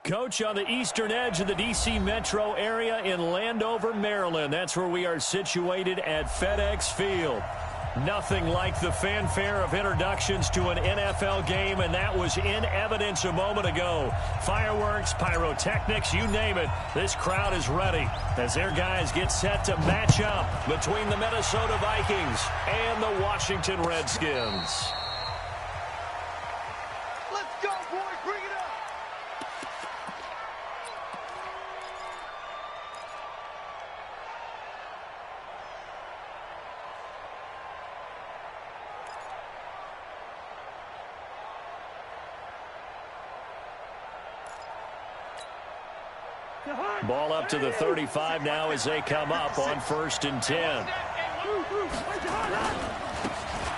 Coach, on the eastern edge of the D.C. metro area in Landover, Maryland. That's where we are situated at FedEx Field. Nothing like the fanfare of introductions to an NFL game, and that was in evidence a moment ago. Fireworks, pyrotechnics, you name it. This crowd is ready as their guys get set to match up between the Minnesota Vikings and the Washington Redskins. Let's go, boys. Bring it up. Ball up to the 35 now as they come up on 1st and 10.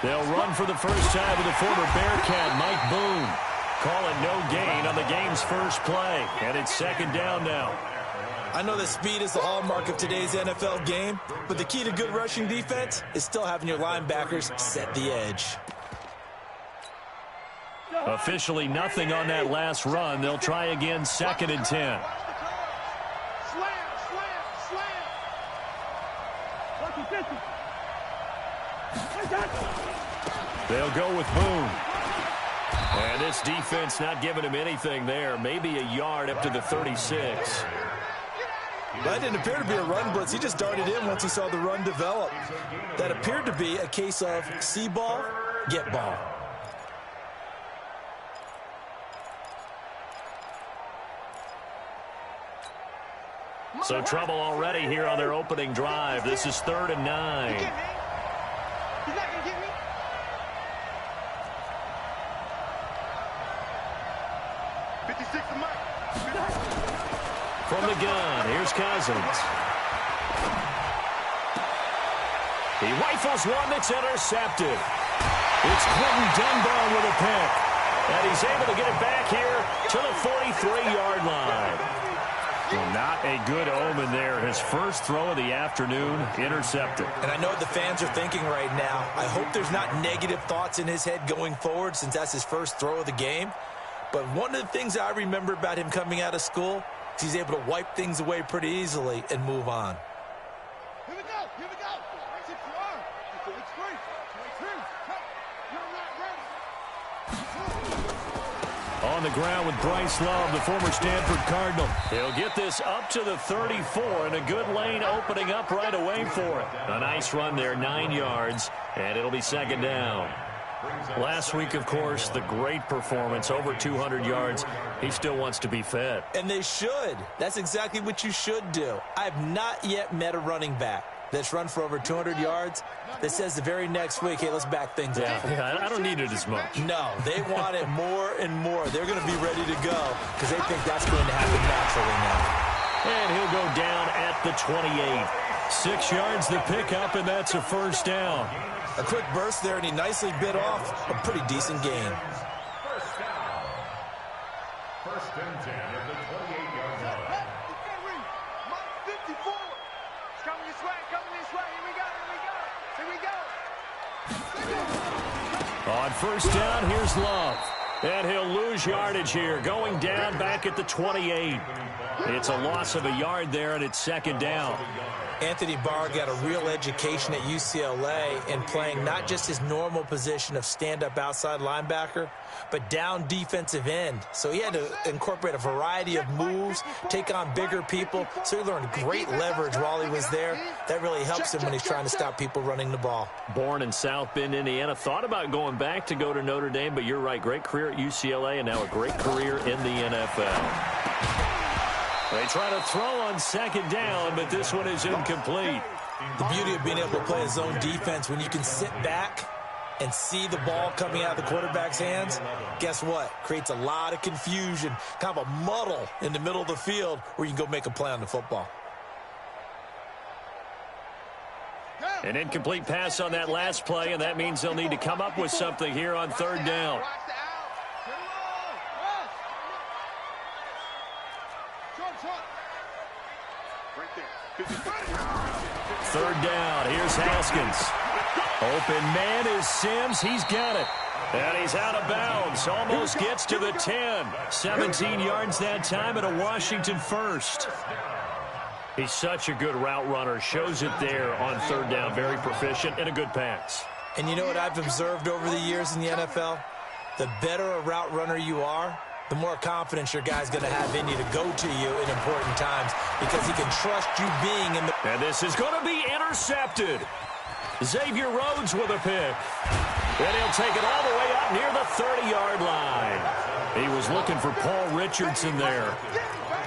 They'll run for the first time with the former Bearcat, Mike Boone. Call it no gain on the game's first play, and it's 2nd down now. I know that speed is the hallmark of today's NFL game, but the key to good rushing defense is still having your linebackers set the edge. Officially nothing on that last run. They'll try again, 2nd and 10. They'll go with Boone. And this defense not giving him anything there. Maybe a yard up to the 36. That didn't appear to be a run blitz. He just darted in once he saw the run develop. That appeared to be a case of see ball, get ball. So trouble already here on their opening drive. This is 3rd and 9. He's not going to get me. From the gun, here's Cousins. He rifles one that's intercepted. It's Quentin Dunbar with a pick. And he's able to get it back here to the 43-yard line. Well, not a good omen there. His first throw of the afternoon intercepted. And I know what the fans are thinking right now. I hope there's not negative thoughts in his head going forward since that's his first throw of the game. But one of the things I remember about him coming out of school is he's able to wipe things away pretty easily and move on. Here we go. Here we go. That's it for arm. It's free. You're not ready. On the ground with Bryce Love, the former Stanford Cardinal. He'll get this up to the 34, and a good lane opening up right away for it. A nice run there, 9 yards, and it'll be 2nd down. Last week, of course, the great performance, over 200 yards. He still wants to be fed. And they should. That's exactly what you should do. I've not yet met a running back that's run for over 200 yards that says the very next week, hey, let's back things up. Yeah, I don't need it as much. No, they want it more and more. They're going to be ready to go because they think that's going to happen naturally now. And he'll go down at the 28. 6 yards the pickup, and that's a 1st down. A quick burst there, and he nicely bit off a pretty decent gain. First down. 1st and 10 at the 28-yard line. Mark 54. It's coming this way. Coming this way. Here we go. Here we go. Here we go. On 1st down, here's Love. And he'll lose yardage here, going down back at the 28. It's a loss of a yard there, and it's 2nd down. Anthony Barr got a real education at UCLA in playing not just his normal position of stand-up outside linebacker, but down defensive end. So he had to incorporate a variety of moves, take on bigger people. So he learned great leverage while he was there. That really helps him when he's trying to stop people running the ball. Born in South Bend, Indiana. Thought about going back to go to Notre Dame, but you're right. Great career at UCLA and now a great career in the NFL. They try to throw on 2nd down, but this one is incomplete. The beauty of being able to play his own defense, when you can sit back and see the ball coming out of the quarterback's hands, guess what? Creates a lot of confusion, kind of a muddle in the middle of the field where you can go make a play on the football. An incomplete pass on that last play, and that means they'll need to come up with something here on 3rd down. Right there. 3rd down. Here's Haskins. Open man is Sims. He's got it. And he's out of bounds. Almost gets to the 10. 17 yards that time, and a Washington first. He's such a good route runner. Shows it there on third down. Very proficient and a good pass. And you know what I've observed over the years in the NFL? The better a route runner you are, the more confidence your guy's going to have in you to go to you in important times because he can trust you being in the... And this is going to be intercepted. Xavier Rhodes with a pick. And he'll take it all the way up near the 30-yard line. He was looking for Paul Richardson there.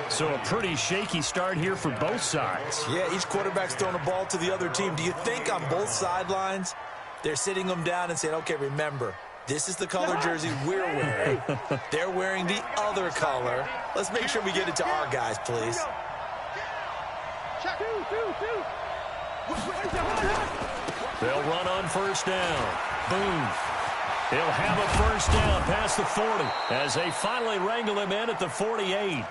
So a pretty shaky start here for both sides. Yeah, each quarterback's throwing a ball to the other team. Do you think on both sidelines they're sitting them down and saying, okay, remember, this is the color jersey we're wearing. They're wearing the other color. Let's make sure we get it to our guys, please. They'll run on first down. Boom. He'll have a first down past the 40 as they finally wrangle him in at the 48.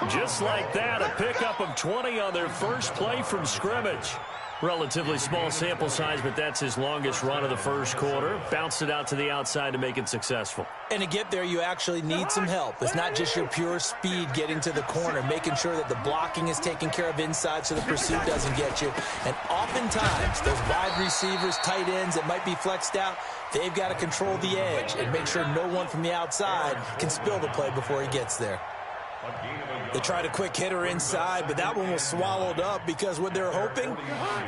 Just like that, a pickup of 20 on their first play from scrimmage. Relatively small sample size, but that's his longest run of the first quarter. Bounced it out to the outside to make it successful. And to get there, you actually need some help. It's not just your pure speed getting to the corner, making sure that the blocking is taken care of inside so the pursuit doesn't get you. And oftentimes, those wide receivers, tight ends that might be flexed out, they've got to control the edge and make sure no one from the outside can spill the play before he gets there. They tried a quick hitter inside, but that one was swallowed up because what they're hoping,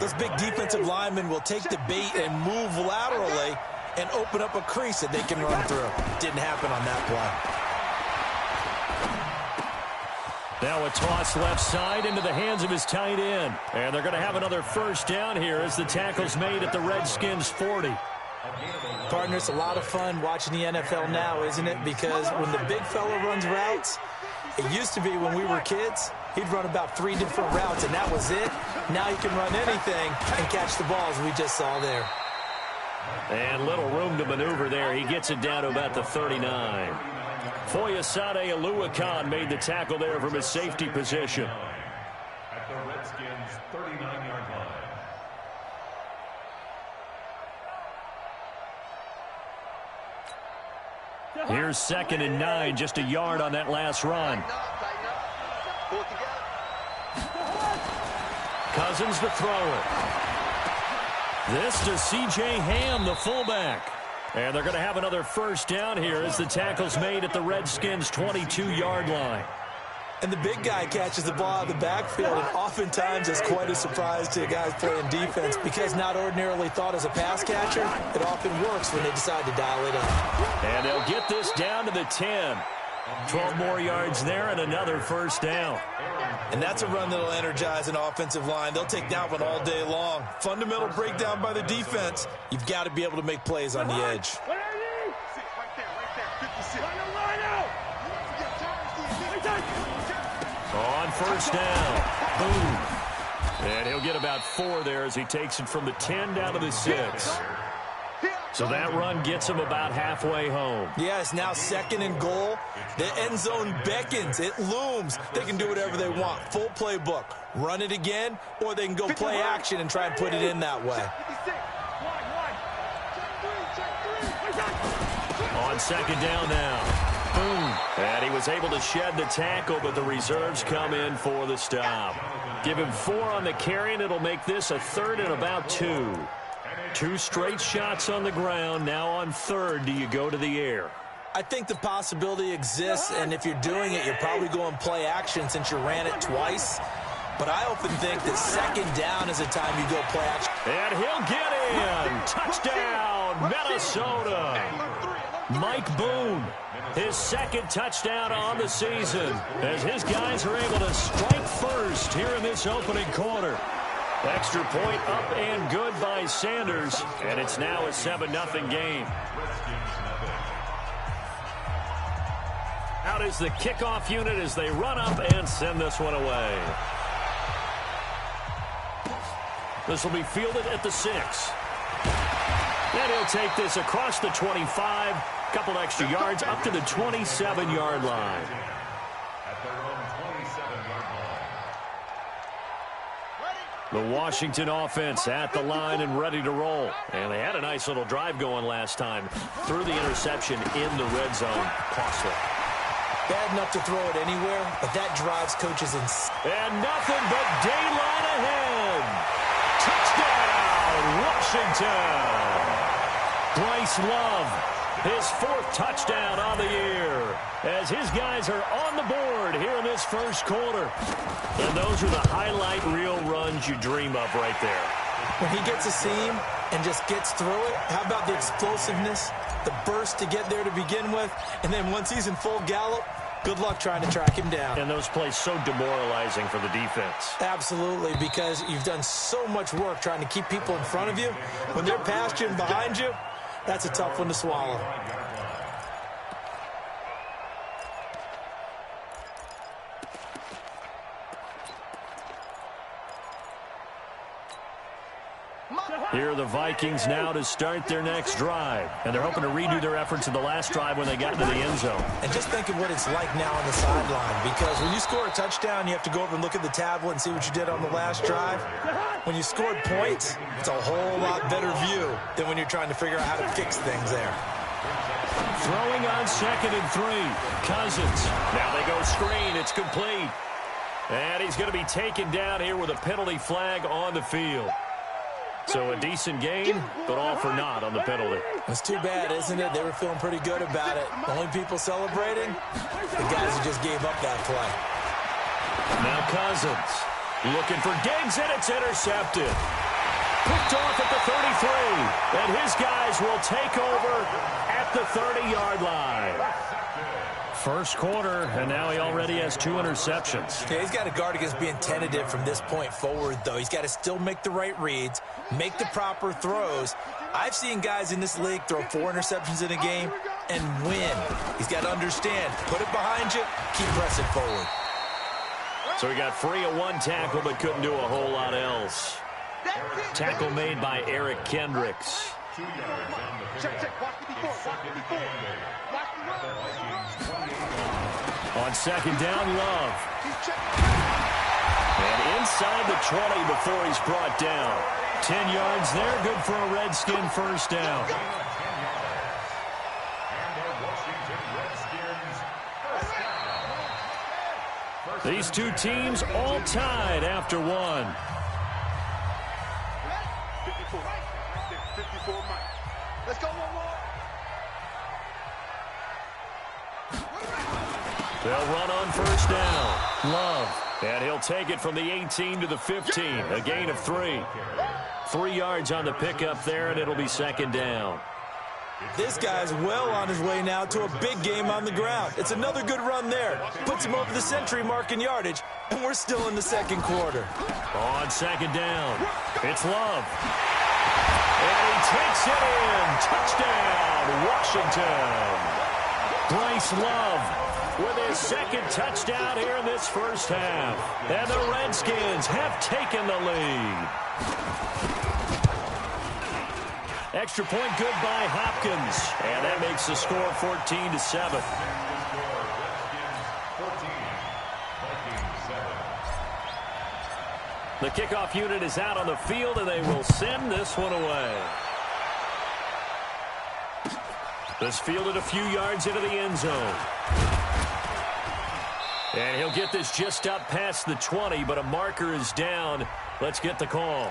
those big defensive linemen will take the bait and move laterally and open up a crease that they can run through. Didn't happen on that play. Now a toss left side into the hands of his tight end. And they're going to have another first down here as the tackle's made at the Redskins' 40. Partners, a lot of fun watching the NFL now, isn't it? Because when the big fella runs routes, it used to be when we were kids, he'd run about 3 different routes, and that was it. Now he can run anything and catch the balls we just saw there. And little room to maneuver there. He gets it down to about the 39. Foyesade Oluwakan made the tackle there from his safety position. At the Redskins' 39-yard line. Here's 2nd and 9, just a yard on that last run. Cousins to throw it. This to C.J. Ham, the fullback. And they're going to have another first down here as the tackle's made at the Redskins' 22-yard line. And the big guy catches the ball out of the backfield, and oftentimes it's quite a surprise to the guys playing defense because not ordinarily thought as a pass catcher, it often works when they decide to dial it up. And they'll get this down to the 10. 12 more yards there and another first down. And that's a run that'll energize an offensive line. They'll take that one all day long. Fundamental breakdown by the defense. You've got to be able to make plays on the edge. On first down. Boom. And he'll get about 4 there as he takes it from the 10 down to the 6. So that run gets him about halfway home. Yeah, it's now 2nd and goal. The end zone beckons. It looms. They can do whatever they want. Full playbook. Run it again, or they can go play action and try and put it in that way. On 2nd down now. Boom. And he was able to shed the tackle, but the reserves come in for the stop. Give him 4 on the carry, and it'll make this a 3rd and about 2. 2 straight shots on the ground. Now on 3rd, do you go to the air? I think the possibility exists, and if you're doing it, you're probably going play action since you ran it twice. But I often think that 2nd down is the time you go play action. And he'll get in. Touchdown, Minnesota. Mike Boone, his 2nd touchdown on the season, as his guys are able to strike first here in this opening quarter. Extra point up and good by Sanders, and it's now a 7-0 game. Out is the kickoff unit as they run up and send this one away. This will be fielded at the 6. And he'll take this across the 25, couple extra yards up to the 27-yard line. The Washington offense at the line and ready to roll. And they had a nice little drive going last time. Threw the interception in the red zone. Costly. Bad enough to throw it anywhere, but that drives coaches in. And nothing but daylight ahead. Touchdown, Washington. Bryce Love, his 4th touchdown on the year, as his guys are on the board here in this first quarter. And those are the highlight reel runs you dream of right there. When he gets a seam and just gets through it, how about the explosiveness, the burst to get there to begin with, and then once he's in full gallop, good luck trying to track him down. And those plays so demoralizing for the defense. Absolutely, because you've done so much work trying to keep people in front of you. When they're past you and behind you, that's a tough one to swallow. Here are the Vikings now to start their next drive. And they're hoping to redo their efforts in the last drive when they got into the end zone. And just think of what it's like now on the sideline, because when you score a touchdown, you have to go over and look at the tablet and see what you did on the last drive. When you scored points, it's a whole lot better view than when you're trying to figure out how to fix things there. Throwing on 2nd and 3. Cousins. Now they go screen. It's complete. And he's going to be taken down here with a penalty flag on the field. So a decent game, but all for naught on the penalty. It's too bad, isn't it? They were feeling pretty good about it. Only people celebrating, the guys who just gave up that play. Now Cousins looking for Diggs, and it's intercepted. Picked off at the 33, and his guys will take over at the 30-yard line. First quarter, and now he already has 2 interceptions. Yeah, he's got to guard against being tentative from this point forward, though. He's got to still make the right reads, make the proper throws. I've seen guys in this league throw 4 interceptions in a game and win. He's got to understand, put it behind you, keep pressing forward. So he got free of 1 tackle, but couldn't do a whole lot else. Tackle made by Eric Kendricks. On 2nd down, Love. And inside the 20 before he's brought down. 10 yards there, good for a Redskin first down. These two teams all tied after 1. 54, Mike. Let's go one more. They'll run on first down. Love. And he'll take it from the 18 to the 15. A gain of 3. 3 yards on the pickup there, and it'll be 2nd down. This guy's well on his way now to a big game on the ground. It's another good run there. Puts him over the century mark in yardage, and we're still in the 2nd quarter. On 2nd down, it's Love. And he takes it in. Touchdown, Washington. Bryce Love with his 2nd touchdown here in this first half. And the Redskins have taken the lead. Extra point good by Hopkins. And that makes the score 14-7. The kickoff unit is out on the field, and they will send this one away. This fielded a few yards into the end zone. And he'll get this just up past the 20, but a marker is down. Let's get the call.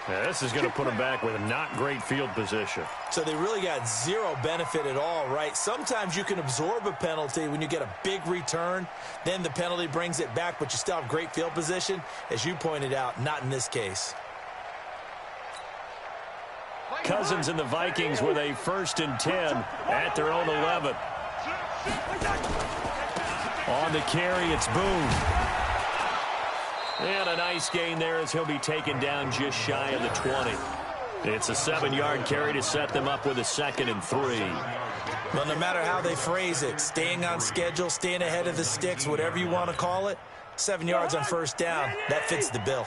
Now, this is going to put him back with a not great field position. So they really got zero benefit at all, right? Sometimes you can absorb a penalty when you get a big return. Then the penalty brings it back, but you still have great field position. As you pointed out, not in this case. Cousins and the Vikings with a 1st and 10 at their own 11. On the carry, it's Boone. And a nice gain there as he'll be taken down just shy of the 20. It's a 7-yard carry to set them up with a 2nd and 3. Well, no matter how they phrase it, staying on schedule, staying ahead of the sticks, whatever you want to call it, 7 yards on first down, that fits the bill.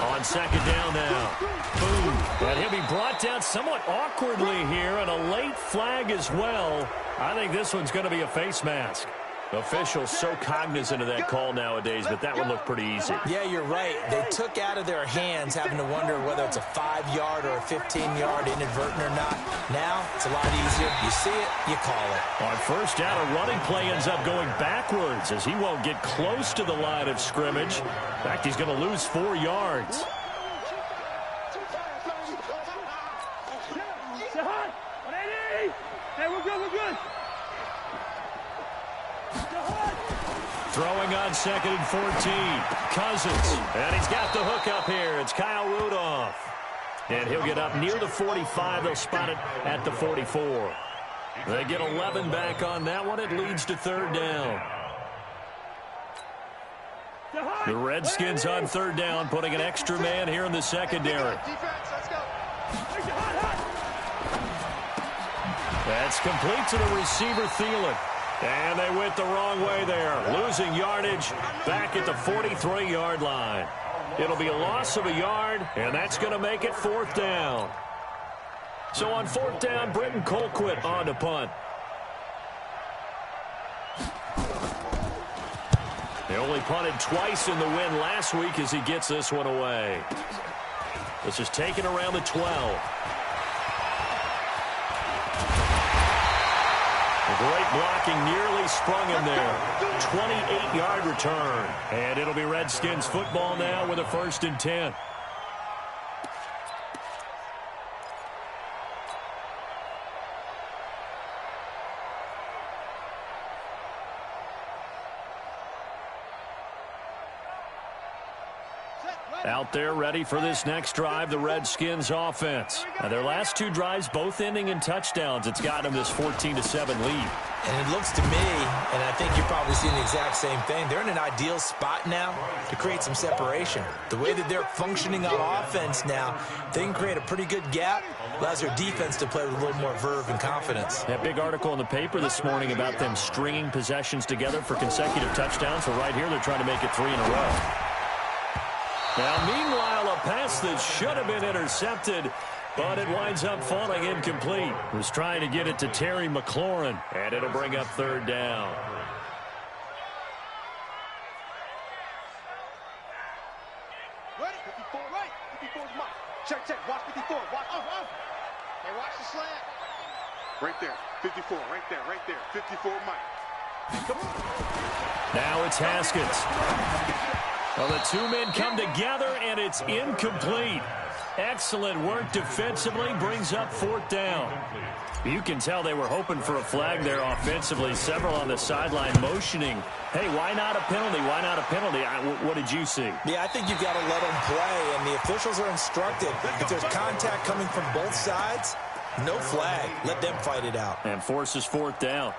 On 2nd down now. Boom. And he'll be brought down somewhat awkwardly here, and a late flag as well. I think this one's going to be a face mask. Officials so cognizant of that call nowadays, but that one looked pretty easy. Yeah, you're right. They took out of their hands having to wonder whether it's a 5-yard or a 15-yard inadvertent or not. Now, it's a lot easier. You see it, you call it. On first down, a running play ends up going backwards as he won't get close to the line of scrimmage. In fact, he's going to lose 4 yards. Hey, we're good, we're good. Throwing on 2nd and 14. Cousins. And he's got the hook up here. It's Kyle Rudolph. And he'll get up near the 45. They'll spot it at the 44. They get 11 back on that one. It leads to 3rd down. The Redskins on 3rd down, putting an extra man here in the secondary. That's complete to the receiver, Thielen. And they went the wrong way there, losing yardage back at the 43-yard line. It'll be a loss of a yard, and that's going to make it 4th down. So on 4th down, Britton Colquitt on to punt. They only punted twice in the win last week as he gets this one away. This is taken around the 12. Great blocking, nearly sprung him there. 28-yard return. And it'll be Redskins football now with a 1st and 10. Out there ready for this next drive, the Redskins offense. Now, their last 2 drives, both ending in touchdowns. It's gotten them this 14-7 lead. And it looks to me, and I think you're probably seeing the exact same thing, they're in an ideal spot now to create some separation. The way that they're functioning on offense now, they can create a pretty good gap. Allows their defense to play with a little more verve and confidence. That big article in the paper this morning about them stringing possessions together for consecutive touchdowns. So right here, they're trying to make it 3 in a row. Now, meanwhile, a pass that should have been intercepted, but it winds up falling incomplete. Was trying to get it to Terry McLaurin, and it'll bring up 3rd down. Ready? 54, right. 54 is mine. Check, check. Watch 54. Watch. Hey, watch the slant. Right there. 54. Right there. Right there. 54 Mike. Come on. Now it's Haskins. Well, the 2 men come together, and it's incomplete. Excellent work defensively, brings up 4th down. You can tell they were hoping for a flag there offensively. Several on the sideline motioning, hey, why not a penalty? Why not a penalty? What did you see? Yeah, I think you've got to let them play, and the officials are instructed. If there's contact coming from both sides, no flag. Let them fight it out. And forces 4th down.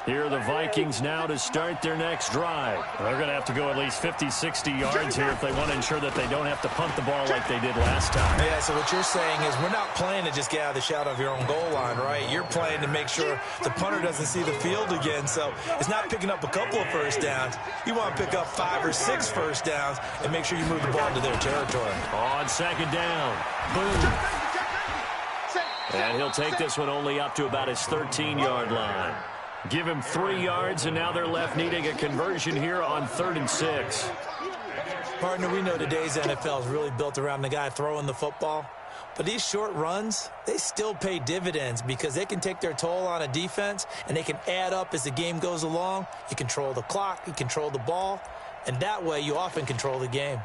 Here are the Vikings now to start their next drive. They're going to have to go at least 50, 60 yards here if they want to ensure that they don't have to punt the ball like they did last time. Yeah, so what you're saying is we're not playing to just get out of the shadow of your own goal line, right? You're playing to make sure the punter doesn't see the field again. So it's not picking up a couple of first downs. You want to pick up 5 or 6 first downs and make sure you move the ball into their territory. On 2nd down. Boom. And he'll take this one only up to about his 13-yard line. Give him 3 yards, and now they're left needing a conversion here on 3rd and 6. Partner, we know today's NFL is really built around the guy throwing the football. But these short runs, they still pay dividends because they can take their toll on a defense, and they can add up as the game goes along. You control the clock, you control the ball, and that way you often control the game.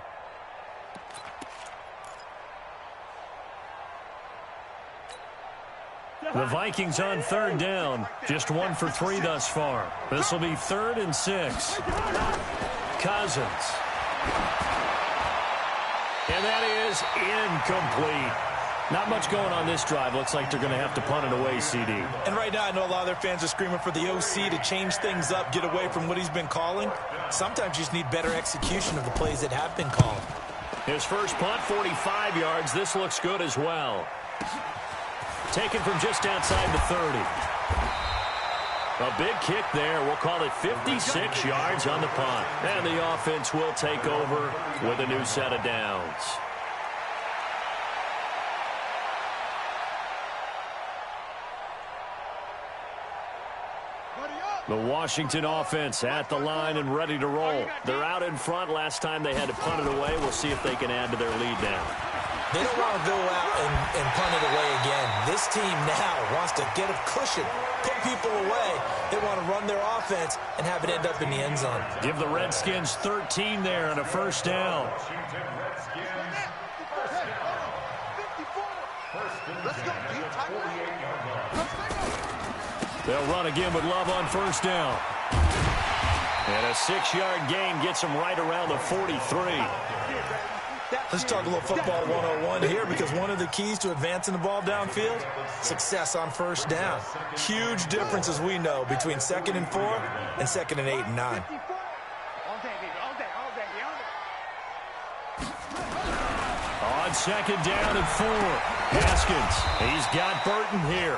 The Vikings on 3rd down. Just 1 for 3 thus far. This will be 3rd and 6. Cousins. And that is incomplete. Not much going on this drive. Looks like they're going to have to punt it away, CD. And right now, I know a lot of their fans are screaming for the OC to change things up, get away from what he's been calling. Sometimes you just need better execution of the plays that have been called. His first punt, 45 yards. This looks good as well. Taken from just outside the 30. A big kick there. We'll call it 56 yards on the punt. And the offense will take over with a new set of downs. The Washington offense at the line and ready to roll. They're out in front. Last time they had to punt it away. We'll see if they can add to their lead now. They don't want to go out and punt it away again. This team now wants to get a cushion, put people away. They want to run their offense and have it end up in the end zone. Give the Redskins 13 there and a first down. They'll run again with Love on first down. And a 6-yard gain gets them right around the 43. Let's talk a little football 101 here, because one of the keys to advancing the ball downfield, success on first down. Huge difference, as we know, between 2nd and 4 and 2nd and 8 and 9. On 2nd down and 4, Haskins. He's got Burton here.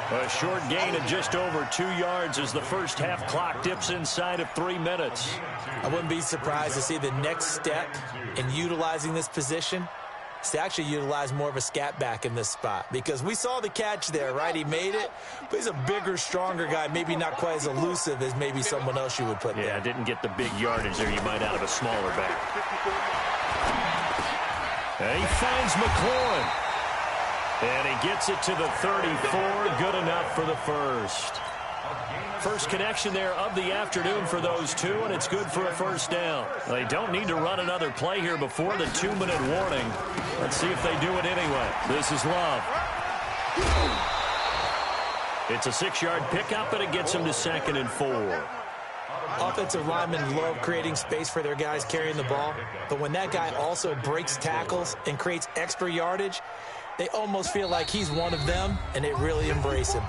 A short gain of just over 2 yards as the first half clock dips inside of 3 minutes. I wouldn't be surprised to see the next step in utilizing this position is to actually utilize more of a scat back in this spot, because we saw the catch there, right? He made it, but he's a bigger, stronger guy, maybe not quite as elusive as maybe someone else you would put there. Yeah, didn't get the big yardage there you might out of a smaller back. And he finds McLaurin. And he gets it to the 34. Good enough for the first. First connection there of the afternoon for those two, and it's good for a first down. They don't need to run another play here before the 2-minute warning. Let's see if they do it anyway. This is Love. It's a 6-yard pickup, and it gets them to 2nd and 4. Offensive linemen love creating space for their guys carrying the ball, but when that guy also breaks tackles and creates extra yardage, they almost feel like he's one of them, and they really embrace him.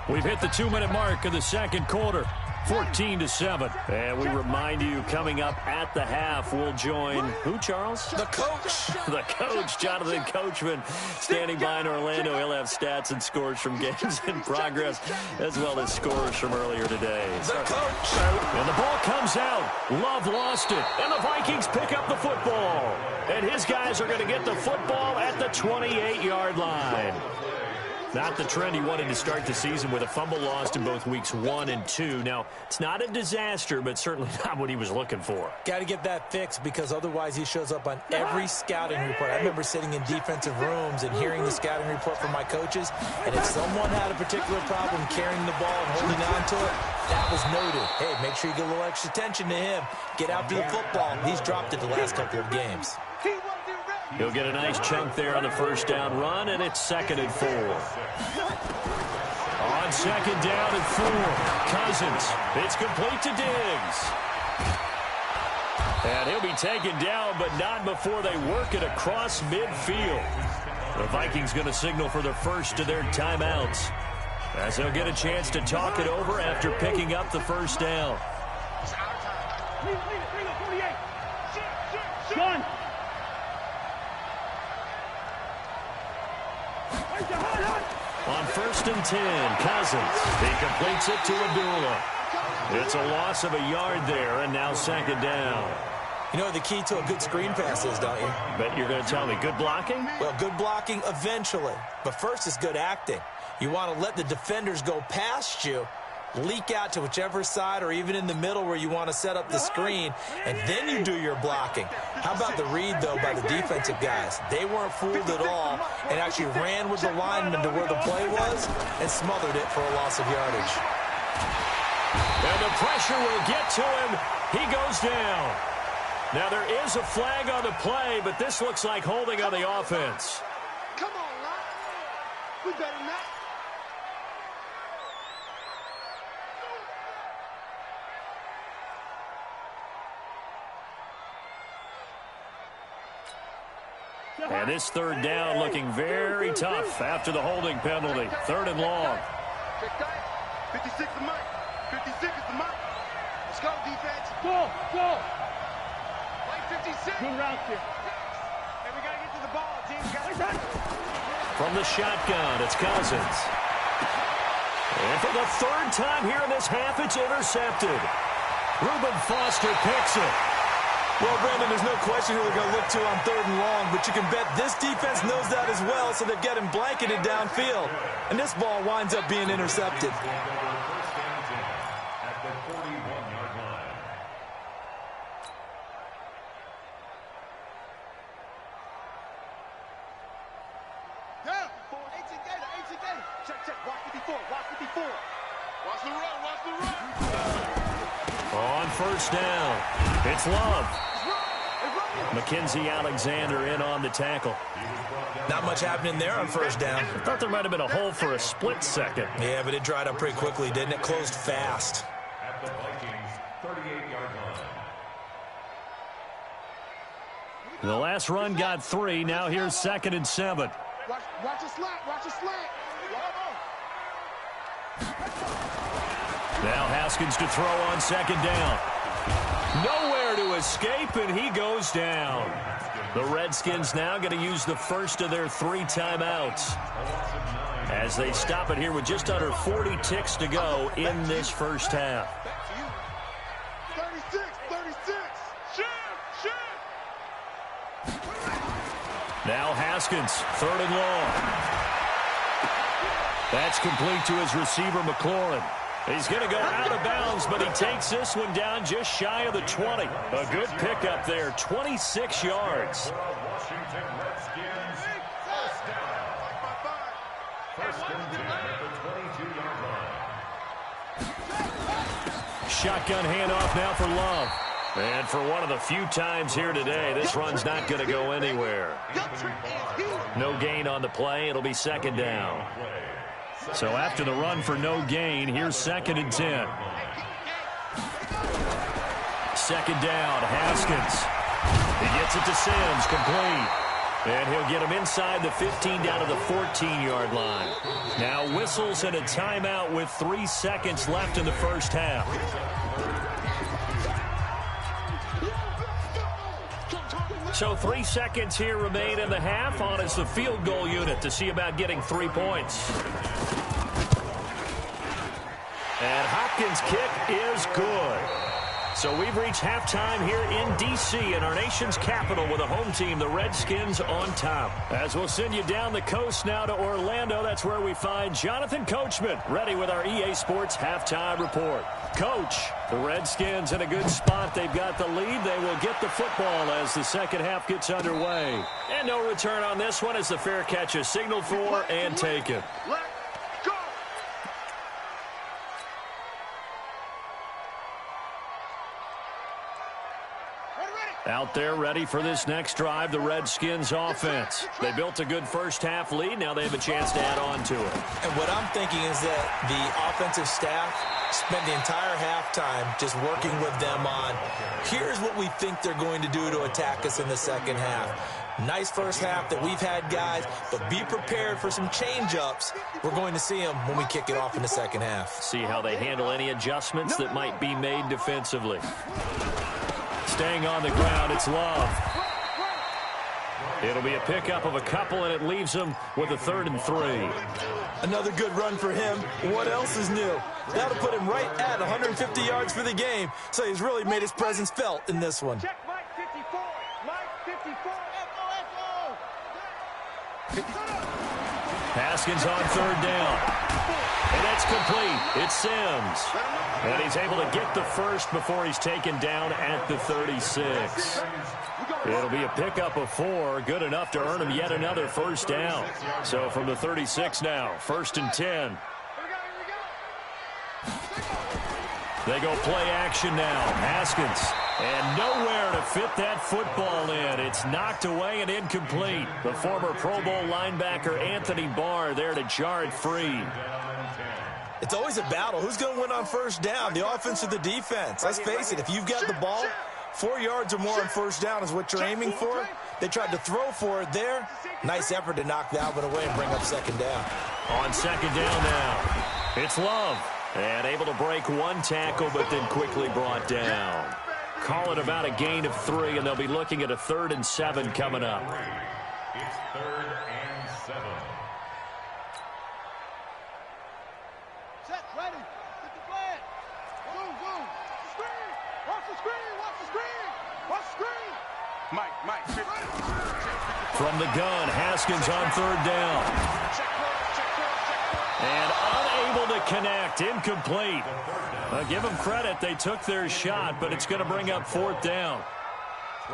We've hit the 2-minute mark of the second quarter, 14-7. And we remind you, coming up at the half, we'll join who, Charles? The coach. The coach, Jonathan Coachman, standing by in Orlando. He'll have stats and scores from games in progress, as well as scores from earlier today. The coach. And the ball comes out. Love lost it. And the Vikings pick up the football. And his guys are going to get the football at the 28-yard line. Not the trend he wanted to start the season, with a fumble lost in both weeks 1 and 2. Now, it's not a disaster, but certainly not what he was looking for. Got to get that fixed, because otherwise he shows up on every scouting report. I remember sitting in defensive rooms and hearing the scouting report from my coaches, and if someone had a particular problem carrying the ball and holding on to it, that was noted. Hey, make sure you get a little extra attention to him. Get after the football. He's dropped it the last couple of games. He'll get a nice chunk there on the first down run, and it's 2nd and 4. On 2nd down and 4, Cousins. It's complete to Diggs. And he'll be taken down, but not before they work it across midfield. The Vikings going to signal for the first of their timeouts, as they'll get a chance to talk it over after picking up the first down. Gun. On 1st and 10, Cousins. He completes it to Abdullah. It's a loss of a yard there, and now 2nd down. You know what the key to a good screen pass is, don't you? Bet you're going to tell me good blocking? Well, good blocking eventually. But first is good acting. You want to let the defenders go past you, leak out to whichever side or even in the middle where you want to set up the screen, and then you do your blocking. How about the read, though, by the defensive guys? They weren't fooled at all and actually ran with the lineman to where the play was and smothered it for a loss of yardage. And the pressure will get to him. He goes down. Now, there is a flag on the play, but this looks like holding on the offense. Come on, Locke. We better not. And this 3rd down looking very tough after the holding penalty. 3rd and long. 56 is the mark. 56 is the mark. Let's go, defense. Go, go. Like 56. Good route here. And we got to get to the ball, team. From the shotgun, it's Cousins. And for the 3rd time here in this half, it's intercepted. Reuben Foster picks it. Well, Brandon, there's no question who they're going to look to on 3rd and long, but you can bet this defense knows that as well, so they're getting blanketed downfield. And this ball winds up being intercepted. Check, check. Watch 54. Watch 54. Watch the run. Watch the run. On first down, it's Love. Mackenzie Alexander in on the tackle. Not much happening there on first down. Thought there might have been a hole for a split second. Yeah, but it dried up pretty quickly, didn't it? Closed fast. At the Vikings' 38-yard line. The last run got 3. Now here's 2nd and 7. Watch a slant. Watch a slant. Now Haskins to throw on 2nd down. Nowhere to escape, and he goes down. The Redskins now going to use the first of their 3 timeouts as they stop it here with just under 40 ticks to go in this first half. 36. Shit. Now Haskins, 3rd and long. That's complete to his receiver, McLaurin. He's going to go out of bounds, but he takes this one down just shy of the 20. A good pickup there, 26 yards. Washington Redskins, first down. First and 10 at the 22-yard line. Shotgun handoff now for Love. And for one of the few times here today, this run's not going to go anywhere. No gain on the play. It'll be 2nd down. So after the run for no gain, here's 2nd and 10. 2nd down, Haskins. He gets it to Sims, complete. And he'll get him inside the 15 down to the 14-yard line. Now whistles and a timeout with 3 seconds left in the first half. So 3 seconds here remain in the half. On is the field goal unit to see about getting 3 points. And Hopkins' kick is good. So we've reached halftime here in D.C. in our nation's capital with a home team, the Redskins, on top. As we'll send you down the coast now to Orlando, that's where we find Jonathan Coachman, ready with our EA Sports halftime report. Coach, the Redskins in a good spot. They've got the lead. They will get the football as the second half gets underway. And no return on this one as the fair catch is signaled for and taken. Out there ready for this next drive, the Redskins offense. They built a good first half lead. Now they have a chance to add on to it. And what I'm thinking is that the offensive staff spent the entire halftime just working with them on, here's what we think they're going to do to attack us in the second half. Nice first half that we've had, guys, but be prepared for some change-ups. We're going to see them when we kick it off in the second half. See how they handle any adjustments that might be made defensively. Staying on the ground, it's Love. It'll be a pickup of a couple, and it leaves him with a 3rd and 3. Another good run for him. What else is new? That'll put him right at 150 yards for the game, so he's really made his presence felt in this one. Check Mike 54. Mike 54. Haskins on 3rd down. And that's complete. It's Sims. And he's able to get the first before he's taken down at the 36. It'll be a pickup of 4, good enough to earn him yet another first down. So from the 36 now, 1st and 10. They go play action now. Haskins. And nowhere to fit that football in. It's knocked away and incomplete. The former Pro Bowl linebacker Anthony Barr there to jar it free. It's always a battle. Who's going to win on first down, the offense or the defense? Let's face it, if you've got the ball, 4 yards or more on first down is what you're aiming for. They tried to throw for it there. Nice effort to knock that one away and bring up 2nd down. On 2nd down now, it's Love. And able to break 1 tackle, but then quickly brought down. Call it about a gain of 3, and they'll be looking at a 3rd and 7 coming up. It's 3rd and 7. Set, ready. Get the flag. Zoom. Screen. Watch the screen. Watch the screen. Watch the screen. Mike. From the gun, Haskins on 3rd down. And unable to connect, incomplete. Give them credit, they took their shot, but it's going to bring up 4th down.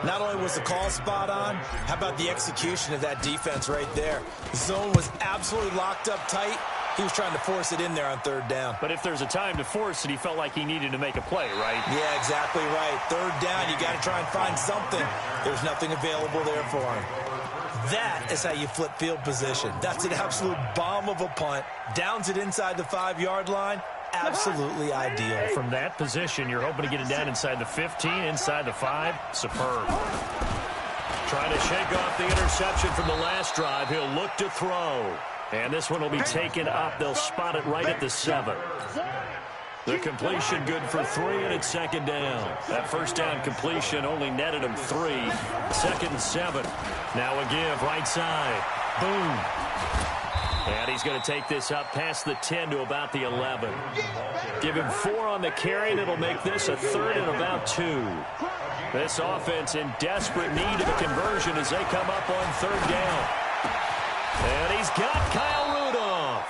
Not only was the call spot on, how about the execution of that defense right there? The zone was absolutely locked up tight. He was trying to force it in there on third down. But if there's a time to force it, he felt like he needed to make a play, right? Yeah, exactly right. Third down, you got to try and find something. There's nothing available there for him. That is how you flip field position. That's an absolute bomb of a punt. Downs it inside the 5-yard line. Absolutely ideal. From that position, you're hoping to get it down inside the 15, inside the 5. Superb. Trying to shake off the interception from the last drive. He'll look to throw. And this one will be taken up. They'll spot it right at the 7. The completion good for 3, and it's second down. That first down completion only netted him 3. Second and 7. Now a give, right side. Boom. And he's going to take this up past the 10 to about the 11. Give him 4 on the carry, and it'll make this a third and about 2. This offense in desperate need of a conversion as they come up on third down. And he's got Kyle Rudolph.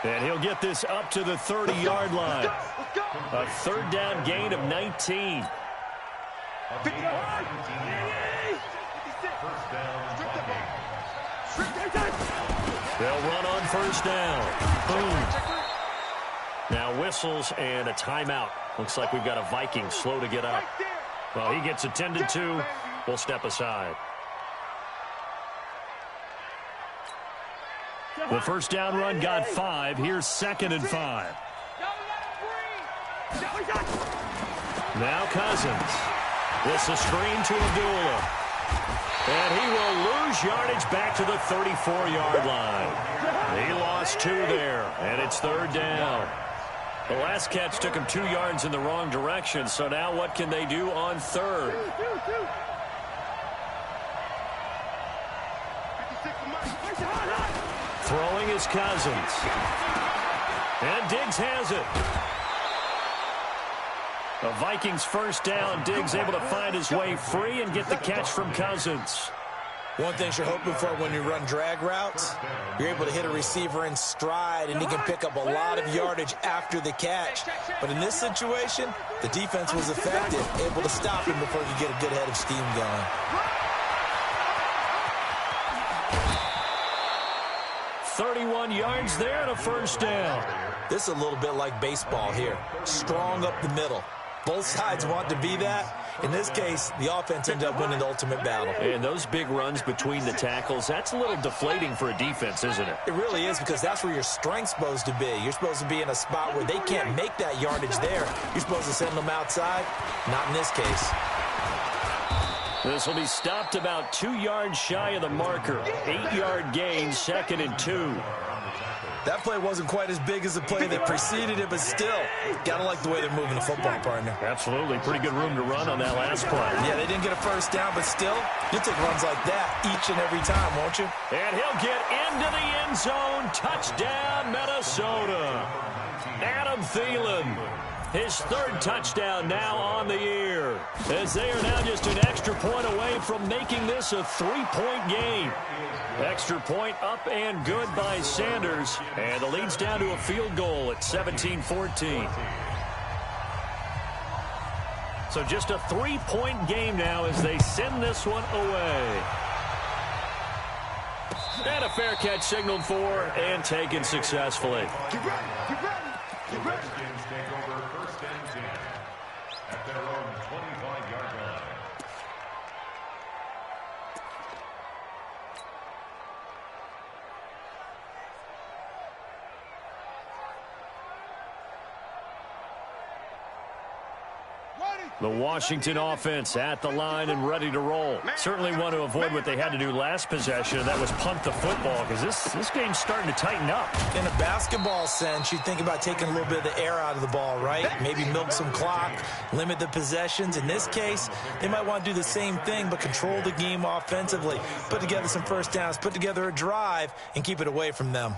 And he'll get this up to the 30-yard line. A third down gain of 19. They'll run on first down. Boom. Now whistles and a timeout. Looks like we've got a Viking slow to get up. Well, he gets attended to. We'll step aside. The first down run got 5. Here's second and 5. Now Cousins. This is screen to Abdullah. And he will lose yardage back to the 34-yard line. He lost 2 there, and it's third down. The last catch took him 2 yards in the wrong direction, so now what can they do on third? Throwing is Cousins. And Diggs has it. The Vikings first down. Diggs able to find his way free and get the catch from Cousins. One thing you're hoping for when you run drag routes, you're able to hit a receiver in stride, and he can pick up a lot of yardage after the catch. But in this situation, the defense was effective, able to stop him before he could get a good head of steam going. 31 yards there and a first down. This is a little bit like baseball here. Strong up the middle. Both sides want to be that. In this case, the offense ended up winning the ultimate battle. And those big runs between the tackles, that's a little deflating for a defense, isn't it? It really is, because that's where your strength's supposed to be. You're supposed to be in a spot where they can't make that yardage there. You're supposed to send them outside. Not in this case. This will be stopped about 2 yards shy of the marker. 8-yard gain, second and 2. That play wasn't quite as big as the play that preceded it, but still, gotta like the way they're moving the football, partner. Absolutely. Pretty good room to run on that last play. Yeah, they didn't get a first down, but still, you'll take runs like that each and every time, won't you? And he'll get into the end zone. Touchdown, Minnesota. Adam Thielen. His third touchdown now on the year, as they are now just an extra point away from making this a 3-point game. Extra point up and good by Sanders, and the lead's down to a field goal at 17-14. So just a 3-point game now as they send this one away. And a fair catch signaled for and taken successfully. Get ready, get ready, get ready. At their own 25-yard line. The Washington offense at the line and ready to roll. Certainly want to avoid what they had to do last possession, and that was punt the football, because this game's starting to tighten up. In a basketball sense, you think about taking a little bit of the air out of the ball, right? Maybe milk some clock, limit the possessions. In this case, they might want to do the same thing, but control the game offensively. Put together some first downs, put together a drive, and keep it away from them.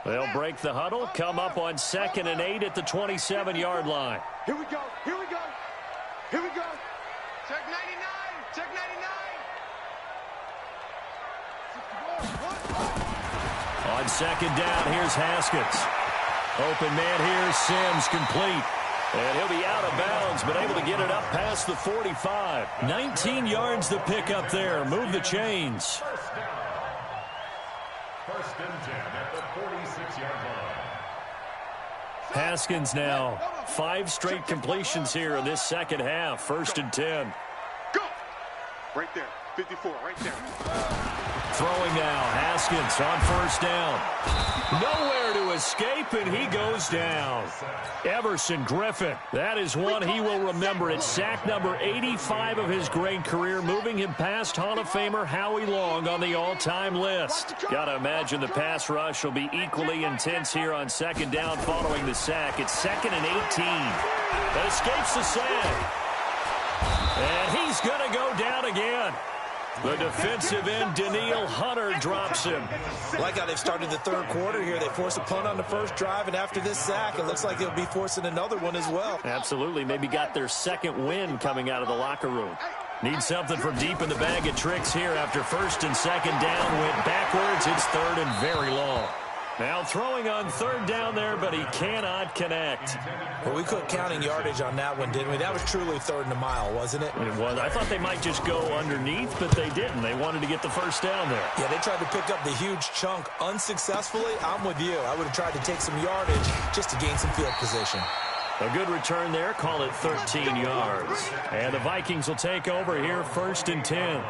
They'll break the huddle, come up on 2nd and 8 at the 27-yard line. Here we go, here we go, here we go. Check 99, check 99. On second down, here's Haskins. Open man here, Sims, complete. And he'll be out of bounds, but able to get it up past the 45. 19 yards the pick up there. Move the chains. and 10 at the 46-yard line. Haskins now 5 straight completions here in this second half. 1st and 10. Go! Right there. 54, right there. Throwing now. Haskins on 1st down. Nowhere to escape, and he goes down. Everson Griffin. That is one he will remember. It's sack number 85 of his great career, moving him past Hall of Famer Howie Long on the all-time list. Got to imagine the pass rush will be equally intense here on 2nd down following the sack. It's 2nd and 18. Escapes the sack. And he's going to go down again. The defensive end, Daniil Hunter, drops him. Like how they've started the 3rd quarter here. They force a punt on the 1st drive, and after this sack, it looks like they'll be forcing another one as well. Absolutely. Maybe got their 2nd win coming out of the locker room. Need something from deep in the bag of tricks here after 1st and 2nd down. Went backwards. It's 3rd and very long. Now throwing on 3rd down there, but he cannot connect. Well, we quit counting yardage on that one, didn't we? That was truly 3rd and a mile, wasn't it? It was. I thought they might just go underneath, but they didn't. They wanted to get the 1st down there. Yeah, they tried to pick up the huge chunk unsuccessfully. I'm with you. I would have tried to take some yardage just to gain some field position. A good return there. Call it 13 yards. And the Vikings will take over here, 1st and 10.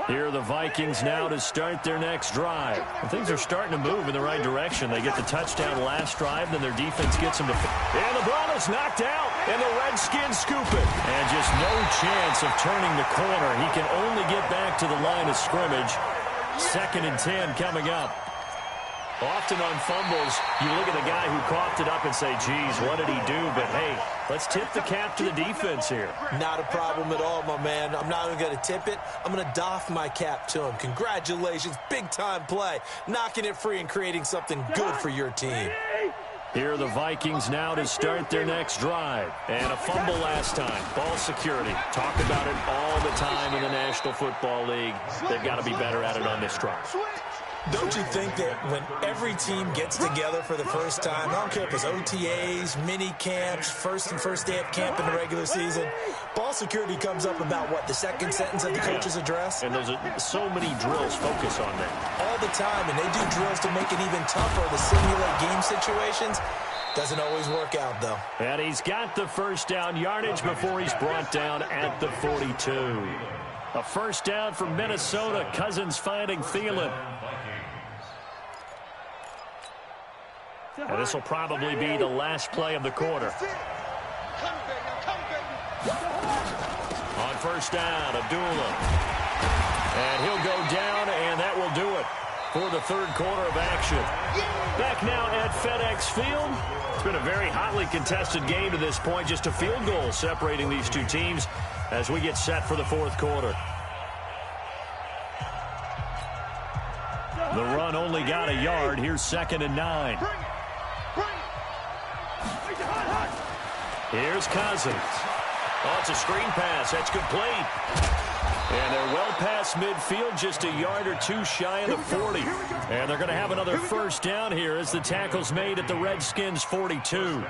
Here are the Vikings now to start their next drive. And things are starting to move in the right direction. They get the touchdown last drive, then their defense gets them to... And the ball is knocked out, and the Redskins scoop it. And just no chance of turning the corner. He can only get back to the line of scrimmage. 2nd and 10 coming up. Often on fumbles, you look at the guy who coughed it up and say, geez, what did he do? But, hey, let's tip the cap to the defense here. Not a problem at all, my man. I'm not even going to tip it. I'm going to doff my cap to him. Congratulations. Big-time play. Knocking it free and creating something good for your team. Here are the Vikings now to start their next drive. And a fumble last time. Ball security. Talk about it all the time in the National Football League. They've got to be better at it on this drive. Don't you think that when every team gets together for the first time, I don't care if it's OTAs, mini camps, first day of camp in the regular season, ball security comes up about, what, the 2nd sentence of the coach's address? And there's so many drills focus on that. All the time, and they do drills to make it even tougher to simulate game situations. Doesn't always work out, though. And he's got the 1st down yardage before he's brought down at the 42. A 1st down for Minnesota. Cousins finding Thielen. And this will probably be the last play of the quarter. On 1st down, Abdullah. And he'll go down, and that will do it for the 3rd quarter of action. Back now at FedEx Field. It's been a very hotly contested game to this point. Just a field goal separating these two teams as we get set for the 4th quarter. The run only got a yard. Here's 2nd and 9. Here's Cousins. Oh, it's a screen pass. That's complete. And they're well past midfield, just a yard or two shy of the 40. And they're going to have another 1st down here as the tackle's made at the Redskins' 42.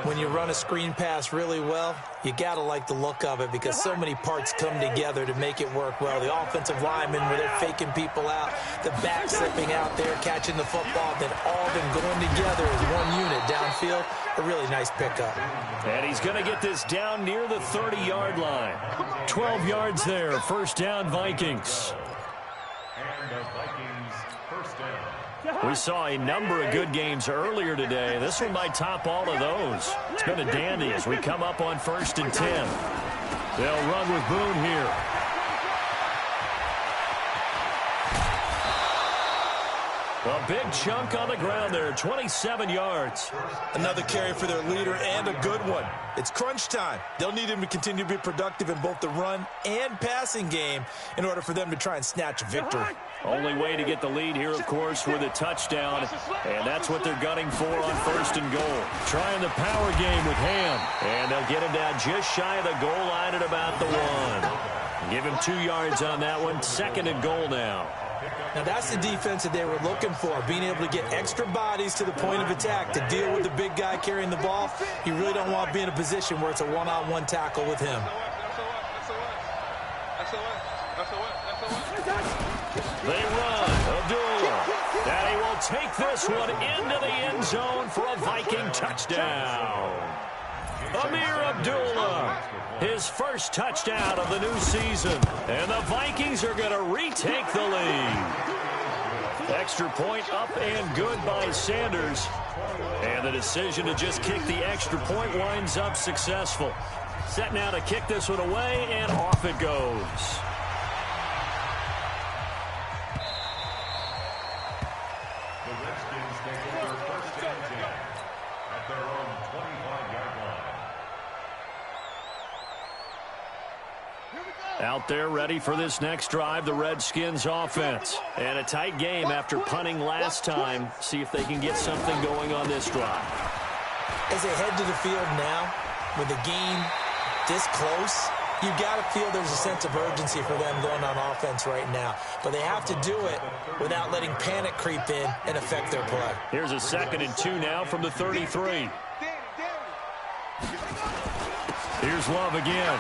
When you run a screen pass really well, you got to like the look of it because so many parts come together to make it work well. The offensive linemen, where they're faking people out, the back slipping out there, catching the football, then all of them going together as one unit downfield. A really nice pickup. And he's going to get this down near the 30-yard line. 12 yards there, 1st down Vikings. And the Vikings 1st down. We saw a number of good games earlier today. This one might top all of those. It's been a dandy as we come up on 1st and 10. They'll run with Boone here. A big chunk on the ground there, 27 yards. Another carry for their leader and a good one. It's crunch time. They'll need him to continue to be productive in both the run and passing game in order for them to try and snatch a victory. Only way to get the lead here, of course, with a touchdown. And that's what they're gunning for on 1st and goal. Trying the power game with Ham. And they'll get him down just shy of the goal line at about the 1. Give him 2 yards on that one. 2nd and goal now. Now, that's the defense that they were looking for, being able to get extra bodies to the point of attack to deal with the big guy carrying the ball. You really don't want to be in a position where it's a one-on-one tackle with him. They run. Abdullah. And he will take this one into the end zone for a Viking touchdown. Amir Abdullah, his first touchdown of the new season. And the Vikings are going to retake the lead. Extra point up and good by Sanders. And the decision to just kick the extra point winds up successful. Set now to kick this one away, and off it goes. Out there ready for this next drive, the Redskins offense. And a tight game after punting last time. See if they can get something going on this drive. As they head to the field now, with the game this close, you got to feel there's a sense of urgency for them going on offense right now. But they have to do it without letting panic creep in and affect their play. Here's a 2nd and 2 now from the 33. Here's Love again.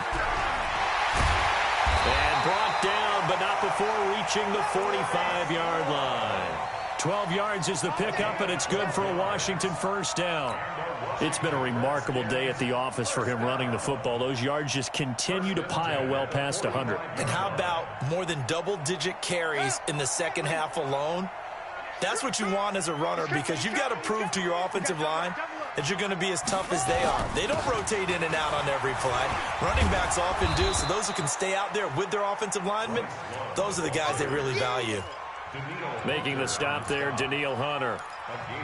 And brought down, but not before reaching the 45-yard line. 12 yards is the pickup, and it's good for a Washington first down. It's been a remarkable day at the office for him running the football. Those yards just continue to pile well past 100. And how about more than double-digit carries in the second half alone? That's what you want as a runner, because you've got to prove to your offensive line that you're going to be as tough as they are. They don't rotate in and out on every play. Running backs often do, so those who can stay out there with their offensive linemen, those are the guys they really value. Making the stop there, Daniil Hunter.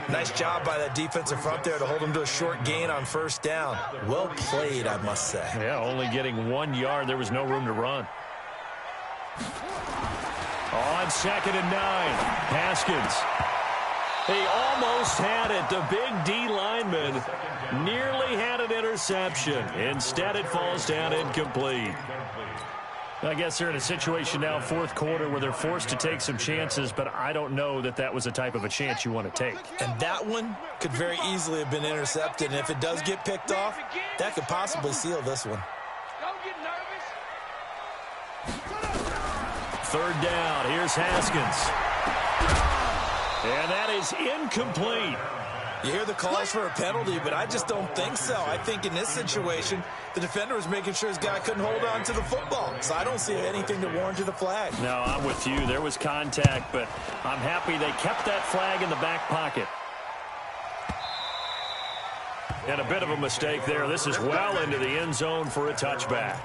Nice job by that defensive front there to hold him to a short gain on first down. Well played, I must say. Yeah, only getting 1 yard. There was no room to run. On 2nd and 9, Haskins. He almost had it. The big D lineman nearly had an interception. Instead, it falls down incomplete. I guess they're in a situation now, fourth quarter, where they're forced to take some chances, but I don't know that that was the type of a chance you want to take. And that one could very easily have been intercepted, and if it does get picked off, that could possibly seal this one. Third down, here's Haskins. And that is incomplete. You hear the calls for a penalty, but I just don't think so. I think in this situation, the defender was making sure his guy couldn't hold on to the football. So I don't see anything to warrant the flag. No, I'm with you. There was contact, but I'm happy they kept that flag in the back pocket. And a bit of a mistake there. This is well into the end zone for a touchback.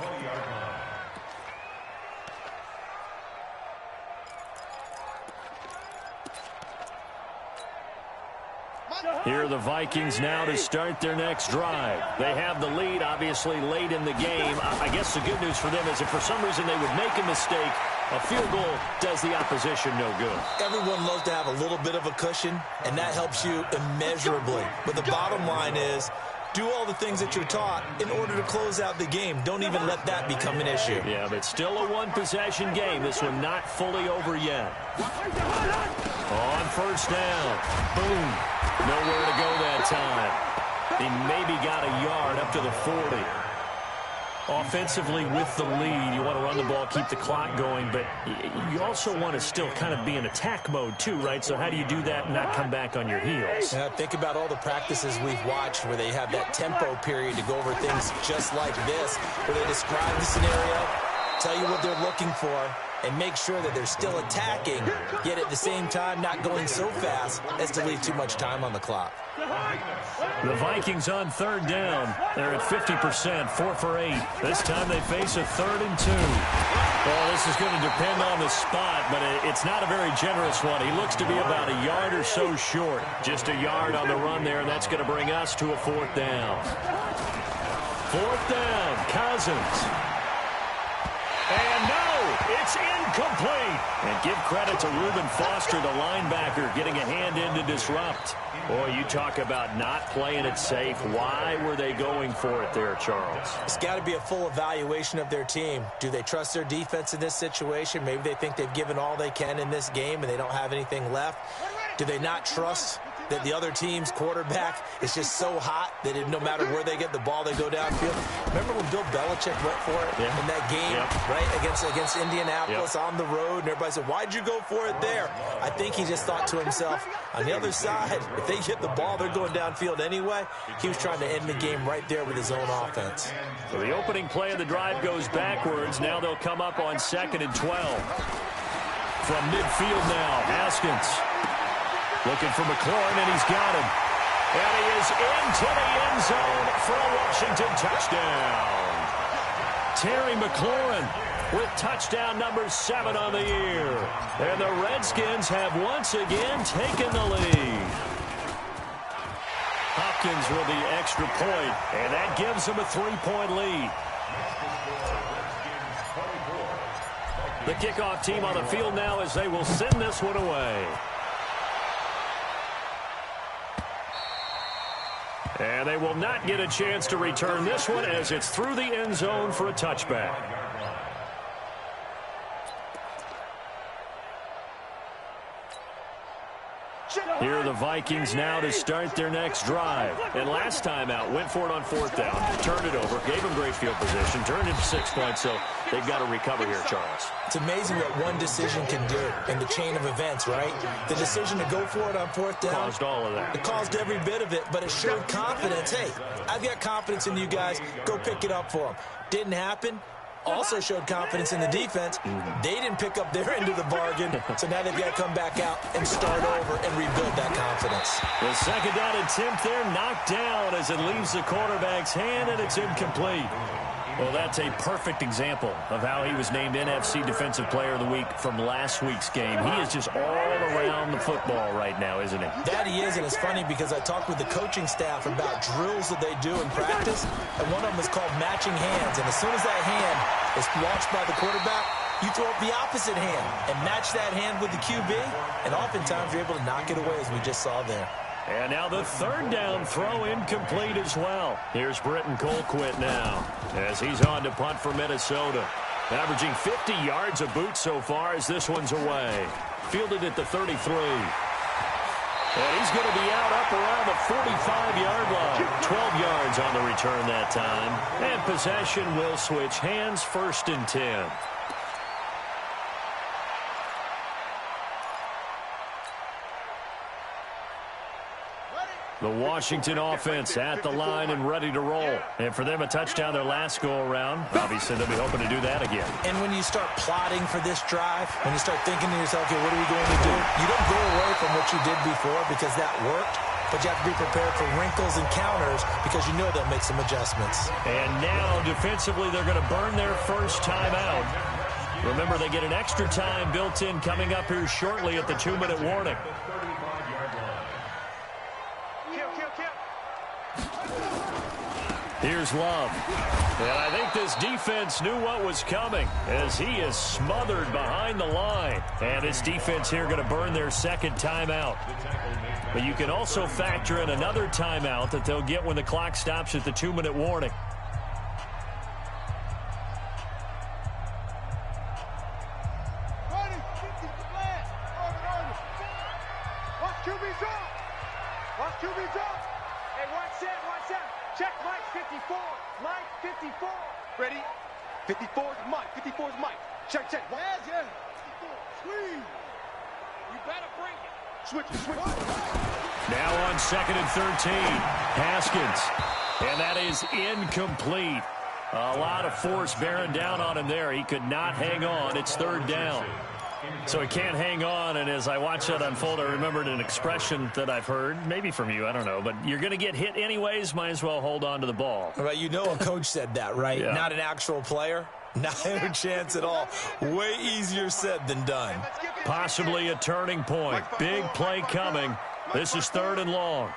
Here are the Vikings now to start their next drive. They have the lead, obviously, late in the game. I guess the good news for them is if for some reason they would make a mistake, a field goal does the opposition no good. Everyone loves to have a little bit of a cushion, and that helps you immeasurably. But the bottom line is, do all the things that you're taught in order to close out the game. Don't even let that become an issue. Yeah, but still a one-possession game. This one not fully over yet. On first down. Boom. Nowhere to go that time. He maybe got a yard up to the 40. Offensively with the lead, you want to run the ball, keep the clock going, but you also want to still kind of be in attack mode too, right? So how do you do that and not come back on your heels? Yeah, think about all the practices we've watched where they have that tempo period to go over things just like this, where they describe the scenario, tell you what they're looking for, and make sure that they're still attacking, yet at the same time not going so fast as to leave too much time on the clock. The Vikings on third down. They're at 50%, 4 for 8. This time they face a 3rd and 2. Well, this is going to depend on the spot, but it's not a very generous one. He looks to be about a yard or so short. Just a yard on the run there, and that's going to bring us to a 4th down. 4th down, Cousins. And no, It's incomplete. And give credit to Reuben Foster, the linebacker, getting a hand in to disrupt. Boy, you talk about not playing it safe. Why were they going for it there, Charles? It's got to be a full evaluation of their team. Do they trust their defense in this situation? Maybe they think they've given all they can in this game and they don't have anything left. Do they not trust that the other team's quarterback is just so hot that no matter where they get the ball, they go downfield? Remember when Bill Belichick went for it in that game, right, against Indianapolis on the road, and everybody said, why'd you go for it there? I think he just thought to himself, on the other side, if they get the ball, they're going downfield anyway. He was trying to end the game right there with his own offense. So the opening play of the drive goes backwards. Now they'll come up on 2nd and 12. From midfield now, Haskins. Looking for McLaurin, and he's got him. And he is into the end zone for a Washington touchdown. Terry McLaurin with touchdown number 7 on the year. And the Redskins have once again taken the lead. Hopkins with the extra point, and that gives them a 3-point lead. The kickoff team on the field now as they will send this one away. And they will not get a chance to return this one as it's through the end zone for a touchback. Here are the Vikings now to start their next drive. And last time out, went for it on 4th down, turned it over, gave them great field position, turned it to 6 points, so they've got to recover here, Charles. It's amazing what one decision can do in the chain of events, right? The decision to go for it on 4th down. Caused all of that. It caused every bit of it, but it showed confidence. Hey, I've got confidence in you guys. Go pick it up for them. Didn't happen. Also showed confidence in the defense. They didn't pick up their end of the bargain, so now they've got to come back out and start over and rebuild that confidence. The 2nd down attempt there knocked down as it leaves the quarterback's hand, and it's incomplete. Well, that's a perfect example of how he was named NFC Defensive Player of the Week from last week's game. He is just all around the football right now, isn't he? That he is, and it's funny because I talked with the coaching staff about drills that they do in practice, and one of them is called matching hands. And as soon as that hand is launched by the quarterback, you throw up the opposite hand and match that hand with the QB, and oftentimes you're able to knock it away, as we just saw there. And now the 3rd down throw incomplete as well. Here's Britton Colquitt now as he's on to punt for Minnesota. Averaging 50 yards a boot so far as this one's away. Fielded at the 33. And he's going to be out up around the 45-yard line. 12 yards on the return that time. And possession will switch hands, 1st and 10. The Washington offense at the line and ready to roll. And for them, a touchdown their last go-around. Obviously, they'll be hoping to do that again. And when you start plotting for this drive, when you start thinking to yourself, okay, what are we going to do? You don't go away from what you did before because that worked, but you have to be prepared for wrinkles and counters because you know they'll make some adjustments. And now, defensively, they're going to burn their first time out. Remember, they get an extra time built in coming up here shortly at the 2-minute warning. Here's Love. And I think this defense knew what was coming as he is smothered behind the line. And this defense here going to burn their 2nd timeout. But you can also factor in another timeout that they'll get when the clock stops at the 2-minute warning. Check Mike 54. Mike 54. Ready? 54 is Mike. 54 is Mike. Check, check. Yeah. 54. Squeeze. You better bring it. Switch. Now on 2nd and 13. Haskins. And that is incomplete. A lot of force bearing down on him there. He could not hang on. It's 3rd down. So he can't hang on, and as I watch that unfold, I remembered an expression that I've heard, maybe from you, I don't know, but you're going to get hit anyways, might as well hold on to the ball. Right, you know a coach said that, right? Yeah. Not an actual player. Not a chance at all. Way easier said than done. Possibly a turning point. Big play coming. This is 3rd and long.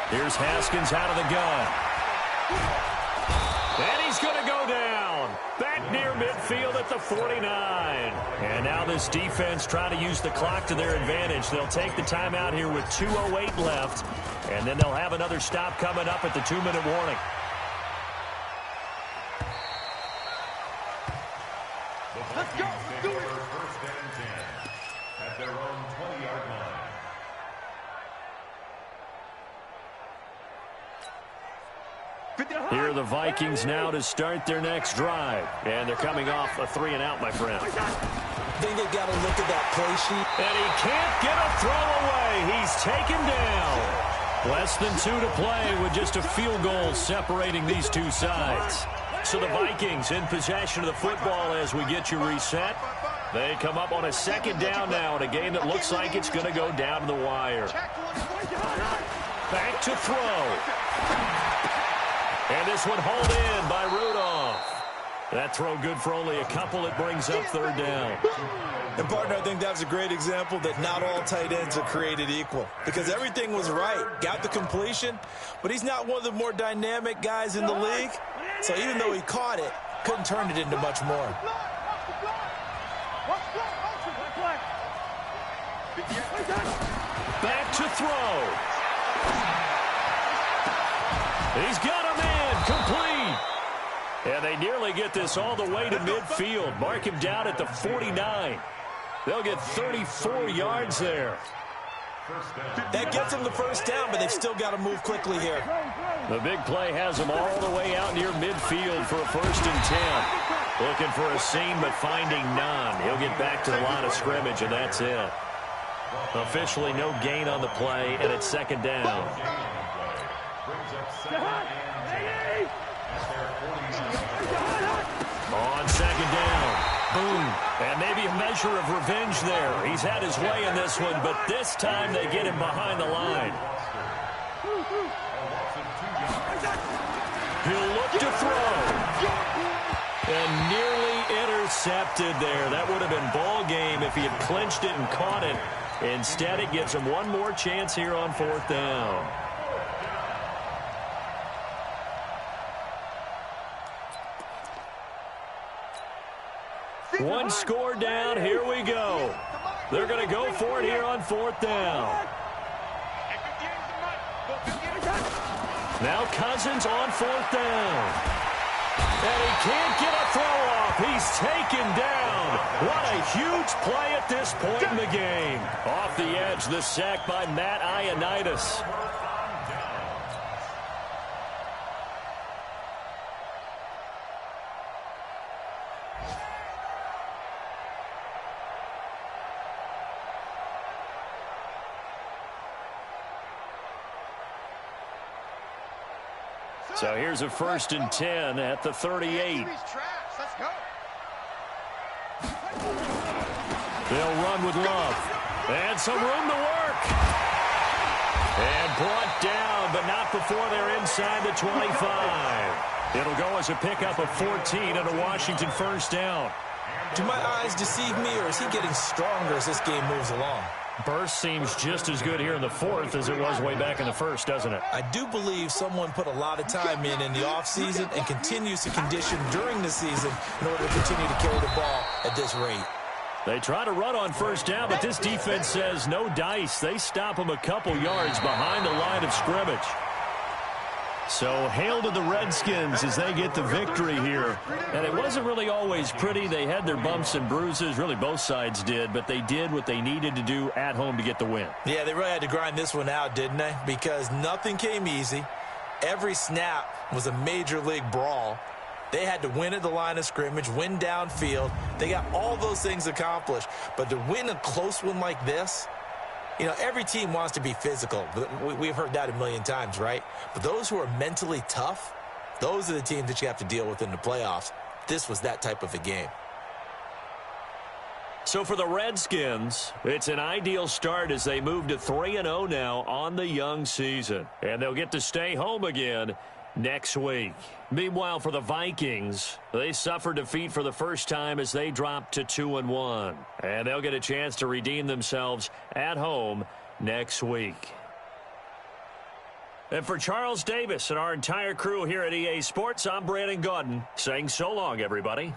Here's Haskins out of the gun. And he's going to go down. That near midfield at the 49. And now this defense trying to use the clock to their advantage. They'll take the timeout here with 2:08 left, and then they'll have another stop coming up at the 2-minute warning. Let's go. Let's do it. First and 10 at their own 20-yard line. Here are the Vikings now to start their next drive. And thee coming off a 3-and-out, my friend. I think they've got to look at that play sheet. And he can't get a throw away. He's taken down. Less than 2 to play with just a field goal separating these two sides. So the Vikings in possession of the football as we get you reset. They come up on a 2nd down now in a game that looks like it's going to go down to the wire. Back to throw. And this one hauled in by Rudolph. That throw good for only a couple. It brings up 3rd down. And, partner, I think that's a great example that not all tight ends are created equal. Because everything was right. Got the completion, but he's not one of the more dynamic guys in the league. So even though he caught it, couldn't turn it into much more. Back to throw. He's got a man complete. And they nearly get this all the way to midfield. Mark him down at the 49. They'll get 34 yards there. That gets them the first down, but they've still got to move quickly here. The big play has them all the way out near midfield for a 1st and 10. Looking for a seam, but finding none. He'll get back to the line of scrimmage, and that's it. Officially no gain on the play, and it's 2nd down. On 2nd down. Boom. And maybe a measure of revenge there. He's had his way in this one, but this time they get him behind the line. He'll look to throw. And nearly intercepted there. That would have been ball game if he had clinched it and caught it. Instead, it gives him one more chance here on 4th down. One score down. Here we go. They're going to go for it here on 4th down. Now Cousins on 4th down. And he can't get a throw off. He's taken down. What a huge play at this point in the game. Off the edge, the sack by Matt Ioannidis. So here's a 1st and 10 at the 38. They'll run with Love. And some room to work. And brought down, but not before they're inside the 25. It'll go as a pickup of 14 and a Washington 1st down. Do my eyes deceive me, or is he getting stronger as this game moves along? Burst seems just as good here in the 4th as it was way back in the 1st, doesn't it? I do believe someone put a lot of time in the offseason and continues to condition during the season in order to continue to carry the ball at this rate. They try to run on 1st down, but this defense says no dice. They stop them a couple yards behind the line of scrimmage. So hail to the Redskins as they get the victory here. And it wasn't really always pretty. They had their bumps and bruises. Really, both sides did. But they did what they needed to do at home to get the win. Yeah, they really had to grind this one out, didn't they? Because nothing came easy. Every snap was a major league brawl. They had to win at the line of scrimmage, win downfield. They got all those things accomplished. But to win a close one like this, you know, every team wants to be physical. We've heard that a million times, right? But those who are mentally tough, those are the teams that you have to deal with in the playoffs. This was that type of a game. So for the Redskins, it's an ideal start as they move to 3-0 now on the young season. And they'll get to stay home again next week. Meanwhile, for the Vikings, they suffered defeat for the first time as they dropped to 2-1. And they'll get a chance to redeem themselves at home next week. And for Charles Davis and our entire crew here at EA Sports, I'm Brandon Gaudin saying so long, everybody.